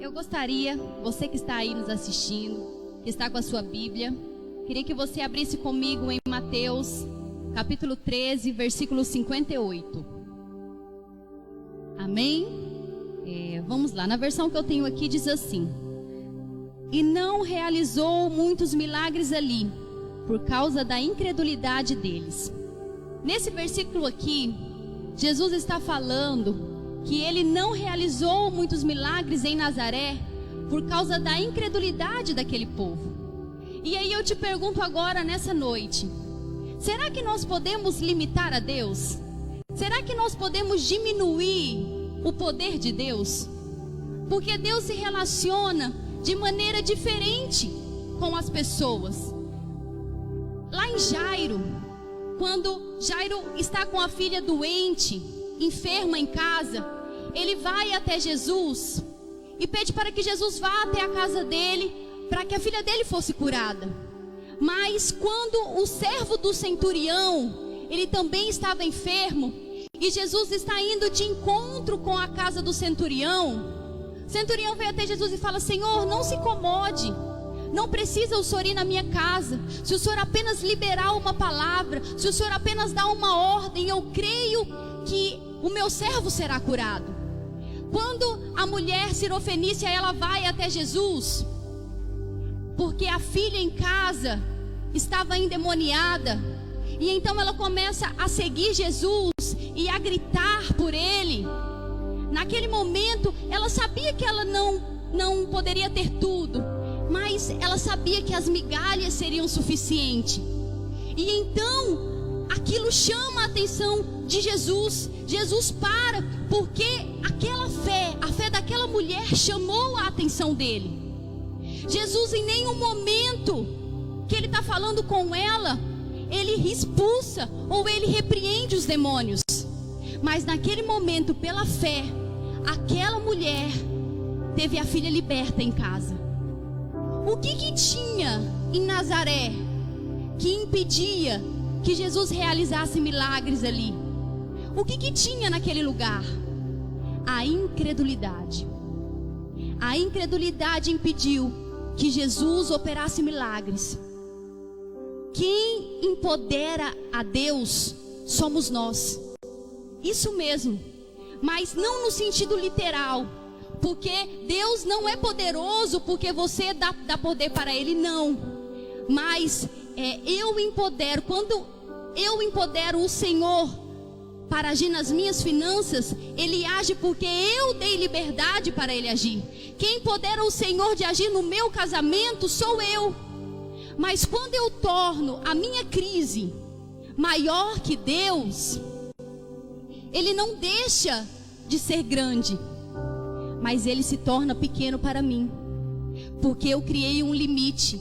Eu gostaria, você que está aí nos assistindo, que está com a sua Bíblia, queria que você abrisse comigo em Mateus, capítulo 13, versículo 58. Amém? Vamos lá, na versão que eu tenho aqui diz assim: E não realizou muitos milagres ali, por causa da incredulidade deles. Nesse versículo aqui, Jesus está falando que ele não realizou muitos milagres em Nazaré por causa da incredulidade daquele povo. E aí eu te pergunto agora nessa noite: será que nós podemos limitar a Deus? Será que nós podemos diminuir o poder de Deus? Porque Deus se relaciona de maneira diferente com as pessoas. Lá em Jairo, quando Jairo está com a filha doente, enferma em casa, ele vai até Jesus e pede para que Jesus vá até a casa dele, para que a filha dele fosse curada. Mas quando o servo do centurião, ele também estava enfermo, e Jesus está indo de encontro com a casa do centurião, o centurião vem até Jesus e fala: Senhor, não se incomode, não precisa o senhor ir na minha casa. Se o senhor apenas liberar uma palavra, se o senhor apenas dar uma ordem, eu creio que o meu servo será curado. Quando a mulher sirofenícia, ela vai até Jesus, porque a filha em casa estava endemoniada, e então ela começa a seguir Jesus e a gritar por ele. Naquele momento, ela sabia que ela não poderia ter tudo, mas ela sabia que as migalhas seriam suficientes. E então, aquilo chama a atenção de Jesus. Jesus para, porque aquela fé, a fé daquela mulher chamou a atenção dele. Jesus, em nenhum momento que ele está falando com ela, ele expulsa ou ele repreende os demônios. Mas naquele momento, pela fé, aquela mulher teve a filha liberta em casa. O que tinha em Nazaré que impedia que Jesus realizasse milagres ali? O que tinha naquele lugar? A incredulidade. A incredulidade impediu que Jesus operasse milagres. Quem empodera a Deus somos nós. Isso mesmo. Mas não no sentido literal, porque Deus não é poderoso porque você dá poder para Ele, não. Mas eu empodero, quando eu empodero o Senhor para agir nas minhas finanças, Ele age porque eu dei liberdade para Ele agir. Quem empodera o Senhor de agir no meu casamento sou eu. Mas quando eu torno a minha crise maior que Deus, Ele não deixa de ser grande, mas Ele se torna pequeno para mim, porque eu criei um limite.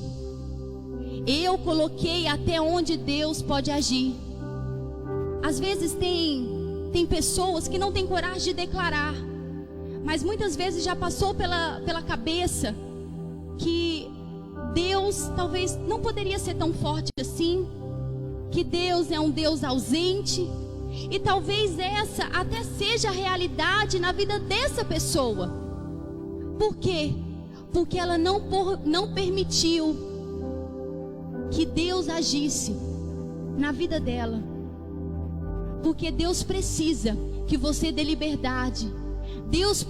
Eu coloquei até onde Deus pode agir. Às vezes tem pessoas que não têm coragem de declarar, mas muitas vezes já passou pela cabeça que Deus talvez não poderia ser tão forte assim, que Deus é um Deus ausente. E talvez essa até seja a realidade na vida dessa pessoa. Por quê? Porque ela não permitiu que Deus agisse na vida dela. Porque Deus precisa que você dê liberdade. Deus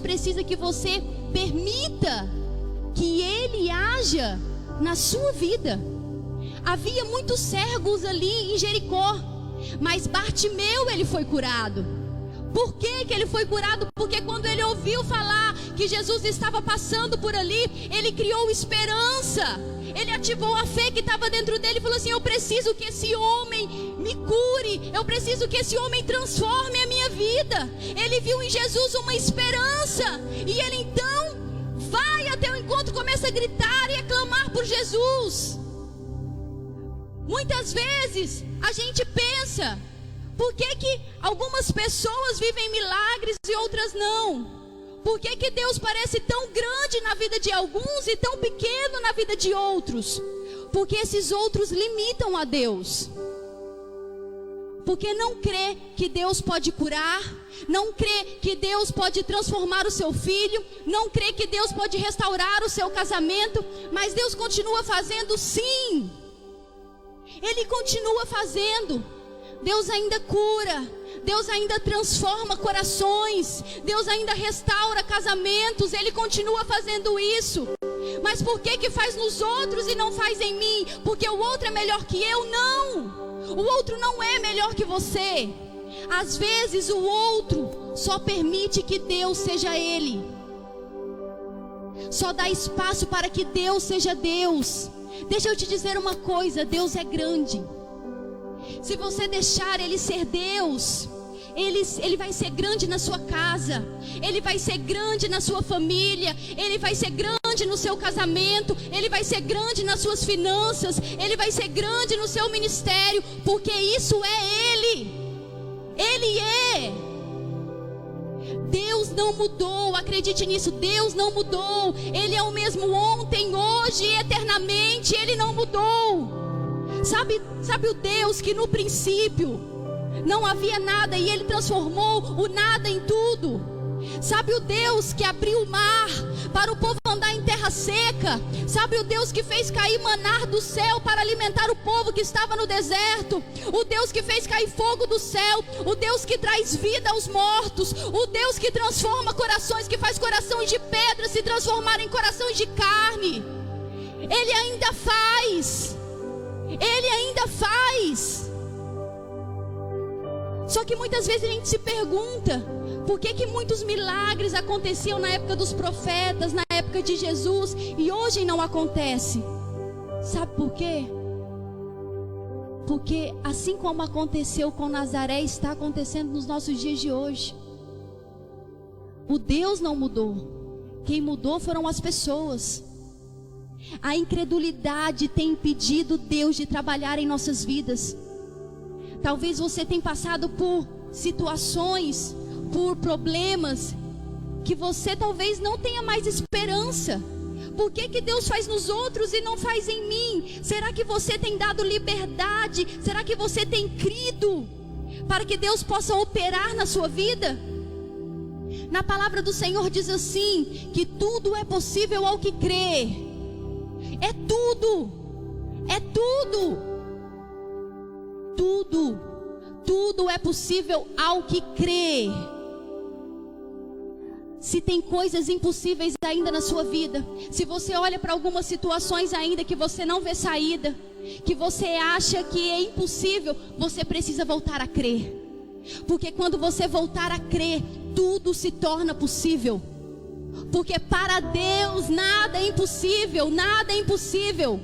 precisa que você permita que Ele haja na sua vida. Havia muitos cegos ali em Jericó, mas Bartimeu, ele foi curado. Por que ele foi curado? Porque quando ele ouviu falar que Jesus estava passando por ali, ele criou esperança. Ele ativou a fé que estava dentro dele e falou assim: eu preciso que esse homem me cure, eu preciso que esse homem transforme a minha vida. Ele viu em Jesus uma esperança, e ele então vai até o encontro, começa a gritar e a clamar por Jesus. Muitas vezes a gente pensa: por que algumas pessoas vivem milagres e outras não? Por que Deus parece tão grande na vida de alguns e tão pequeno na vida de outros? Porque esses outros limitam a Deus. Porque não crê que Deus pode curar, não crê que Deus pode transformar o seu filho, não crê que Deus pode restaurar o seu casamento, mas Deus continua fazendo, sim. Ele continua fazendo. Deus ainda cura, Deus ainda transforma corações, Deus ainda restaura casamentos, Ele continua fazendo isso. Mas por que faz nos outros e não faz em mim? Porque o outro é melhor que eu? Não. O outro não é melhor que você. Às vezes o outro só permite que Deus seja Ele, só dá espaço para que Deus seja Deus. Deixa eu te dizer uma coisa, Deus é grande. Se você deixar Ele ser Deus, Ele vai ser grande na sua casa, Ele vai ser grande na sua família, Ele vai ser grande no seu casamento, Ele vai ser grande nas suas finanças, Ele vai ser grande no seu ministério, porque isso é Ele. Ele é. Deus não mudou, acredite nisso, Deus não mudou. Ele é o mesmo ontem, hoje e eternamente, Ele não mudou. Sabe o Deus que no princípio não havia nada e Ele transformou o nada em tudo? Sabe o Deus que abriu o mar para o povo andar em terra seca? Sabe o Deus que fez cair maná do céu para alimentar o povo que estava no deserto? O Deus que fez cair fogo do céu? O Deus que traz vida aos mortos? O Deus que transforma corações, que faz corações de pedra se transformar em corações de carne? Ele ainda faz. Ele ainda faz. Só que muitas vezes a gente se pergunta: por que muitos milagres aconteciam na época dos profetas, na época de Jesus, e hoje não acontece? Sabe por quê? Porque assim como aconteceu com Nazaré, está acontecendo nos nossos dias de hoje. O Deus não mudou, quem mudou foram as pessoas. A incredulidade tem impedido Deus de trabalhar em nossas vidas. Talvez você tenha passado por situações, por problemas, que você talvez não tenha mais esperança. Por que Deus faz nos outros e não faz em mim? Será que você tem dado liberdade? Será que você tem crido para que Deus possa operar na sua vida? Na palavra do Senhor diz assim, que tudo é possível ao que crê. É tudo, é tudo, tudo é possível ao que crê. Se tem coisas impossíveis ainda na sua vida, se você olha para algumas situações ainda que você não vê saída, que você acha que é impossível, você precisa voltar a crer. Porque quando você voltar a crer, tudo se torna possível. Porque para Deus nada é impossível, nada é impossível.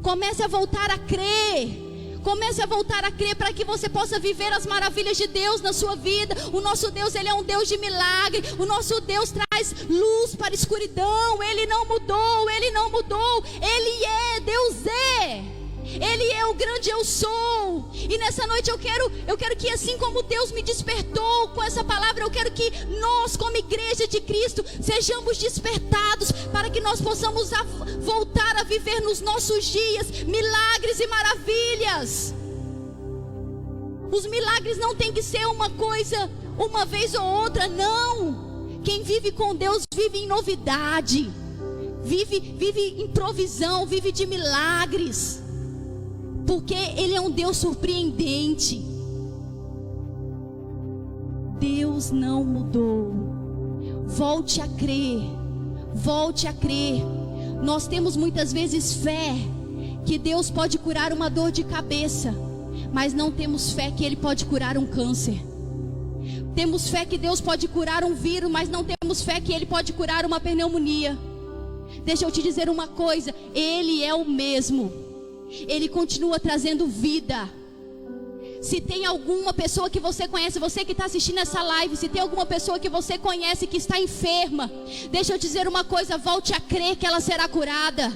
Comece a voltar a crer. Comece a voltar a crer para que você possa viver as maravilhas de Deus na sua vida. O nosso Deus, Ele é um Deus de milagre. O nosso Deus traz luz para a escuridão. Ele não mudou, Ele não mudou. Ele é, Deus é. Ele é o grande eu sou. E nessa noite eu quero que, assim como Deus me despertou com essa palavra, eu quero que nós, como igreja de Cristo, sejamos despertados para que nós possamos voltar a viver nos nossos dias milagres e maravilhas. Os milagres não tem que ser uma coisa uma vez ou outra, não. Quem vive com Deus vive em novidade, vive em provisão, vive de milagres. Porque Ele é um Deus surpreendente. Deus não mudou. Volte a crer. Volte a crer. Nós temos muitas vezes fé que Deus pode curar uma dor de cabeça, mas não temos fé que Ele pode curar um câncer. Temos fé que Deus pode curar um vírus, mas não temos fé que Ele pode curar uma pneumonia. Deixa eu te dizer uma coisa: Ele é o mesmo. Ele continua trazendo vida. Se tem alguma pessoa que você conhece, você que está assistindo essa live, se tem alguma pessoa que você conhece que está enferma, deixa eu dizer uma coisa: volte a crer que ela será curada.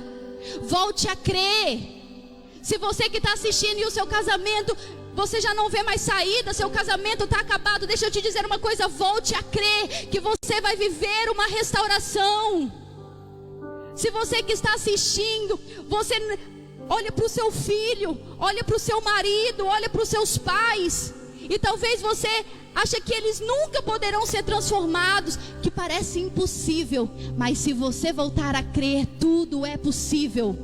Volte a crer. Se você que está assistindo e o seu casamento, você já não vê mais saída, seu casamento está acabado, deixa eu te dizer uma coisa: volte a crer que você vai viver uma restauração. Se você que está assistindo, você olha para o seu filho, olha para o seu marido, olha para os seus pais, e talvez você acha que eles nunca poderão ser transformados, que parece impossível, mas se você voltar a crer, tudo é possível.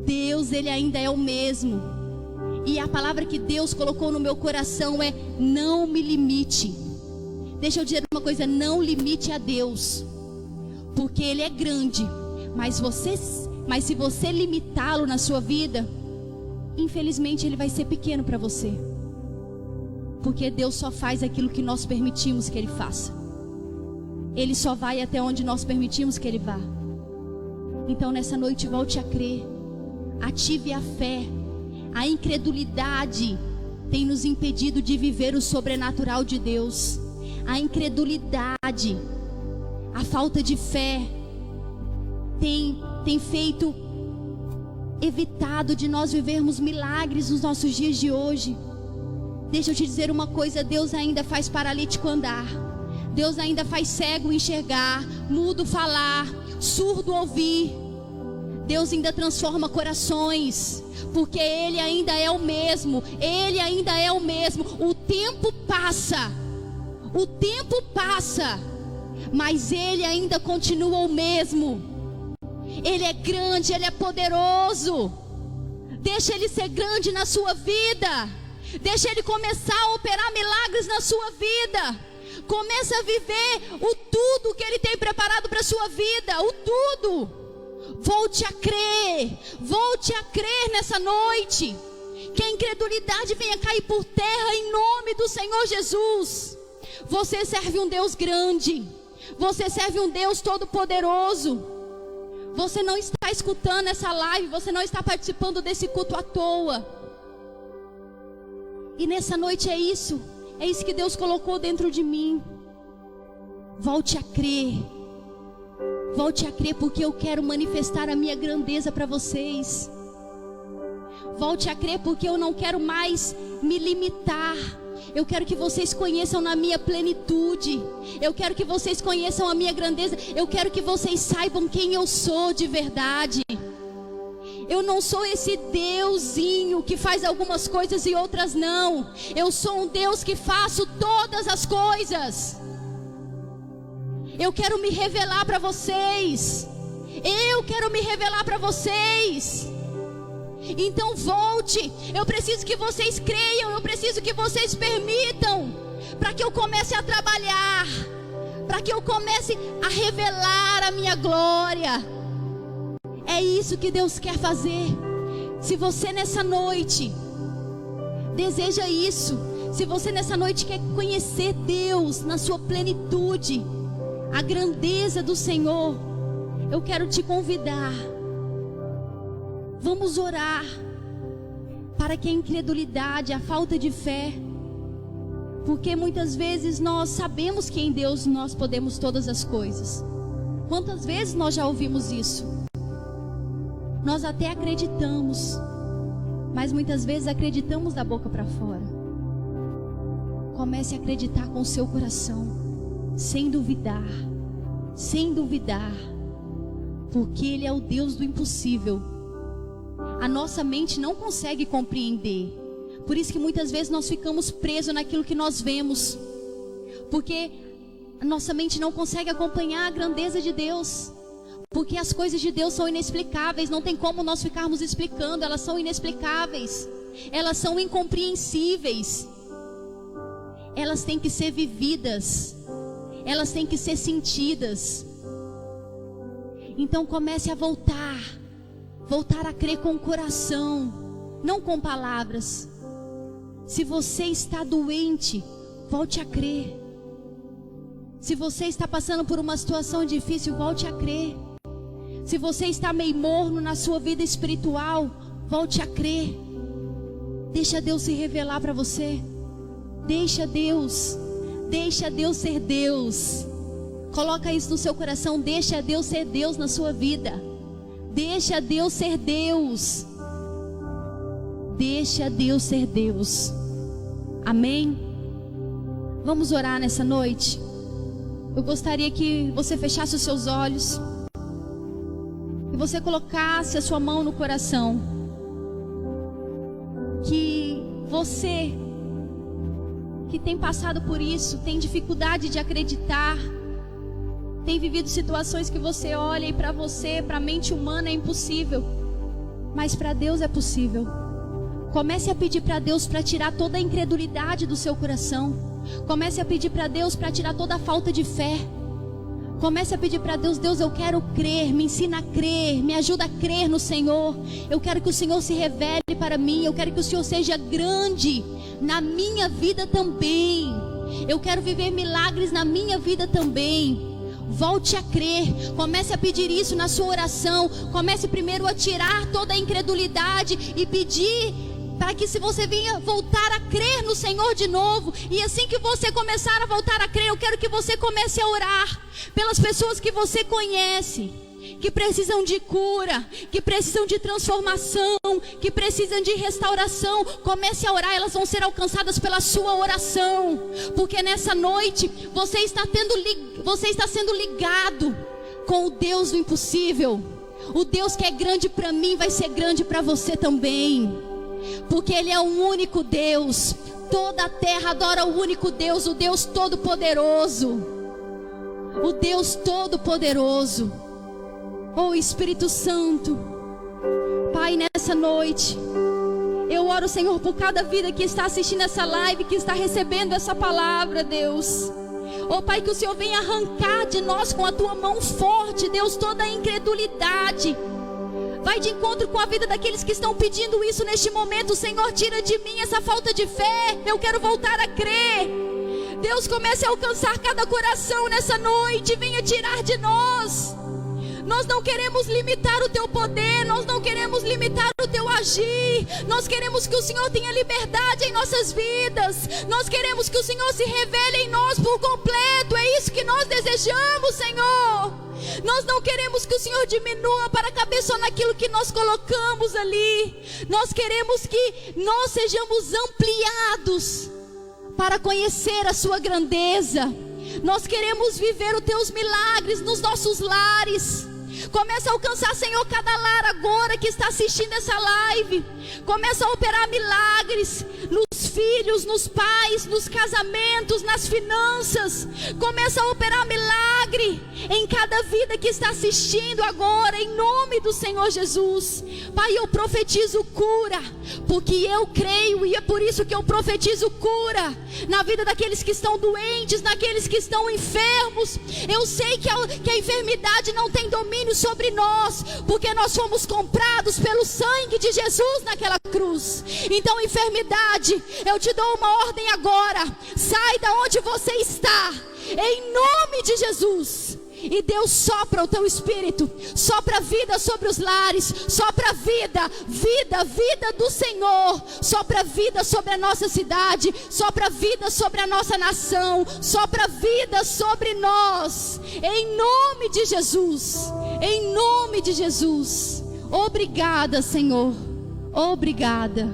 Deus, Ele ainda é o mesmo. E a palavra que Deus colocou no meu coração é: não me limite. Deixa eu dizer uma coisa: não limite a Deus, porque Ele é grande, mas se você limitá-lo na sua vida, infelizmente Ele vai ser pequeno para você. Porque Deus só faz aquilo que nós permitimos que Ele faça. Ele só vai até onde nós permitimos que Ele vá. Então nessa noite volte a crer. Ative a fé. A incredulidade tem nos impedido de viver o sobrenatural de Deus. A incredulidade, a falta de fé tem feito, evitado de nós vivermos milagres nos nossos dias de hoje. Deixa eu te dizer uma coisa: Deus ainda faz paralítico andar. Deus ainda faz cego enxergar, mudo falar, surdo ouvir. Deus ainda transforma corações, porque Ele ainda é o mesmo. Ele ainda é o mesmo. O tempo passa, mas Ele ainda continua o mesmo. Ele é grande, Ele é poderoso. Deixa Ele ser grande na sua vida. Deixa Ele começar a operar milagres na sua vida. Comece a viver o tudo que Ele tem preparado para a sua vida. O tudo. Volte a crer nessa noite. Que a incredulidade venha cair por terra em nome do Senhor Jesus. Você serve um Deus grande. Você serve um Deus todo-poderoso. Você não está escutando essa live, você não está participando desse culto à toa. E nessa noite é isso que Deus colocou dentro de mim. Volte a crer, porque eu quero manifestar a minha grandeza para vocês. Volte a crer, porque eu não quero mais me limitar. Eu quero que vocês conheçam na minha plenitude. Eu quero que vocês conheçam a minha grandeza. Eu quero que vocês saibam quem eu sou de verdade. Eu não sou esse Deusinho que faz algumas coisas e outras não. Eu sou um Deus que faço todas as coisas. Eu quero me revelar para vocês. Então volte. Eu preciso que vocês creiam. Eu preciso que vocês permitam, para que eu comece a trabalhar, para que eu comece a revelar a minha glória. É isso que Deus quer fazer. Se você nessa noite deseja isso, se você nessa noite quer conhecer Deus na sua plenitude, a grandeza do Senhor, eu quero te convidar. Vamos orar para que a incredulidade, a falta de fé, porque muitas vezes nós sabemos que em Deus nós podemos todas as coisas. Quantas vezes nós já ouvimos isso? Nós até acreditamos, mas muitas vezes acreditamos da boca para fora. Comece a acreditar com o seu coração, sem duvidar, porque Ele é o Deus do impossível. A nossa mente não consegue compreender. Por isso que muitas vezes nós ficamos presos naquilo que nós vemos, porque a nossa mente não consegue acompanhar a grandeza de Deus. Porque as coisas de Deus são inexplicáveis. Não tem como nós ficarmos explicando. Elas são inexplicáveis. Elas são incompreensíveis. Elas têm que ser vividas. Elas têm que ser sentidas. Então comece a voltar a crer com o coração, não com palavras. Se você está doente, volte a crer. Se você está passando por uma situação difícil, volte a crer. Se você está meio morno na sua vida espiritual, volte a crer. Deixa Deus se revelar para você. Deixa Deus ser Deus. Coloca isso no seu coração. Deixa Deus ser Deus na sua vida. Deixa Deus ser Deus. Deixa Deus ser Deus. Amém? Vamos orar nessa noite. Eu gostaria que você fechasse os seus olhos e você colocasse a sua mão no coração. Que você que tem passado por isso, tem dificuldade de acreditar, tem vivido situações que você olha e para você, para a mente humana é impossível, mas para Deus é possível. Comece a pedir para Deus para tirar toda a incredulidade do seu coração. Comece a pedir para Deus para tirar toda a falta de fé. Comece a pedir para Deus: Deus, eu quero crer, me ensina a crer, me ajuda a crer no Senhor. Eu quero que o Senhor se revele para mim, eu quero que o Senhor seja grande na minha vida também. Eu quero viver milagres na minha vida também. Volte a crer, comece a pedir isso na sua oração. Comece primeiro a tirar toda a incredulidade e pedir para que, se você venha voltar a crer no Senhor de novo. E assim que você começar a voltar a crer, eu quero que você comece a orar pelas pessoas que você conhece, que precisam de cura, que precisam de transformação, que precisam de restauração. Comece a orar, elas vão ser alcançadas pela sua oração. Porque nessa noite você está sendo ligado com o Deus do impossível. O Deus que é grande para mim vai ser grande para você também. Porque Ele é o único Deus. Toda a terra adora o único Deus, o Deus Todo-Poderoso. O Deus Todo-Poderoso. Oh Espírito Santo, Pai, nessa noite eu oro, Senhor, por cada vida que está assistindo essa live, que está recebendo essa palavra, Deus. Oh Pai, que o Senhor venha arrancar de nós com a Tua mão forte, Deus, toda a incredulidade. Vai de encontro com a vida daqueles que estão pedindo isso neste momento. Senhor, tira de mim essa falta de fé, eu quero voltar a crer. Deus, comece a alcançar cada coração nessa noite, venha tirar de nós. Nós não queremos limitar o Teu poder, nós não queremos limitar o Teu agir. Nós queremos que o Senhor tenha liberdade em nossas vidas. Nós queremos que o Senhor se revele em nós por completo. É isso que nós desejamos, Senhor. Nós não queremos que o Senhor diminua para caber só naquilo que nós colocamos ali. Nós queremos que nós sejamos ampliados para conhecer a Sua grandeza. Nós queremos viver os Teus milagres nos nossos lares. Começa a alcançar, Senhor, cada lar agora que está assistindo essa live. Começa a operar milagres nos filhos, nos pais, nos casamentos, nas finanças. Começa a operar milagre em cada vida que está assistindo agora, em nome do Senhor Jesus. Pai, eu profetizo cura, porque eu creio, e é por isso que eu profetizo cura na vida daqueles que estão doentes, naqueles que estão enfermos. Eu sei que a enfermidade não tem domínio sobre nós, porque nós fomos comprados pelo sangue de Jesus naquela cruz. Então, enfermidade, eu te dou uma ordem agora: sai da onde você está, em nome de Jesus. E Deus, sopra o Teu Espírito, sopra vida sobre os lares, sopra vida do Senhor, sopra vida sobre a nossa cidade, sopra vida sobre a nossa nação, sopra vida sobre nós, em nome de Jesus, em nome de Jesus. Obrigada, Senhor, obrigada.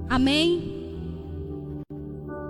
Amém.